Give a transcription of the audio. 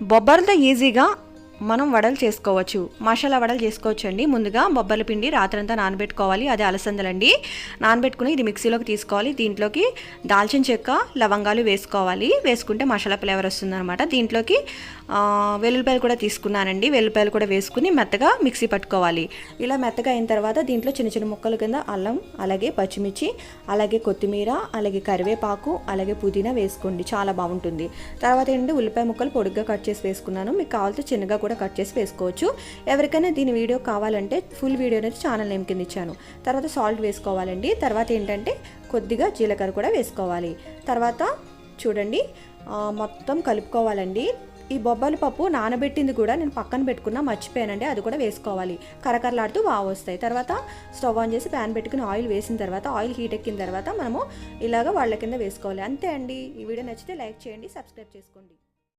బొబ్బర్లతో ఈజీగా మనం వడలు చేసుకోవచ్చు, మసాలా వడలు చేసుకోవచ్చు అండి. ముందుగా బొబ్బర్ల పిండి రాత్రంతా నానబెట్టుకోవాలి, అదే అలసందలండి. నానబెట్టుకుని ఇది మిక్సీలోకి తీసుకోవాలి. దీంట్లోకి దాల్చిన చెక్క, లవంగాలు వేసుకోవాలి. వేసుకుంటే మసాలా ఫ్లేవర్ వస్తుందన్నమాట. దీంట్లోకి వెల్లుల్లిపాయలు కూడా తీసుకున్నానండి. వెల్లుల్లిపాయలు కూడా వేసుకుని మెత్తగా మిక్సీ పట్టుకోవాలి. ఇలా మెత్తగా అయిన తర్వాత దీంట్లో చిన్న చిన్న ముక్కల కింద అల్లం, అలాగే పచ్చిమిర్చి, అలాగే కొత్తిమీర, అలాగే కరివేపాకు, అలాగే పుదీనా వేసుకోండి, చాలా బాగుంటుంది. తర్వాత ఏంటంటే ఉల్లిపాయ ముక్కలు పొడుగ్గా కట్ చేసి వేసుకున్నాను. మీకు కావాలంటే చిన్నగా కూడా కట్ చేసి వేసుకోవచ్చు. ఎవరికైనా దీని వీడియో కావాలంటే ఫుల్ వీడియో అనేది ఛానల్ నేమ్ కింద ఇచ్చాను. తర్వాత సాల్ట్ వేసుకోవాలండి. తర్వాత ఏంటంటే కొద్దిగా జీలకర్ర కూడా వేసుకోవాలి. తర్వాత చూడండి మొత్తం కలుపుకోవాలండి. ఈ బొబ్బల పప్పు నానబెట్టింది కూడా నేను పక్కన పెట్టుకున్నా, మర్చిపోయానండి, అది కూడా వేసుకోవాలి. కరకరలాడుతూ బాగా వస్తాయి. తర్వాత స్టవ్ ఆన్ చేసి ప్యాన్ పెట్టుకుని ఆయిల్ వేసిన తర్వాత, ఆయిల్ హీట్ ఎక్కిన తర్వాత మనము ఇలాగ వాళ్ళ కింద వేసుకోవాలి. అంతే అండి. ఈ వీడియో నచ్చితే లైక్ చేయండి, సబ్స్క్రైబ్ చేసుకోండి.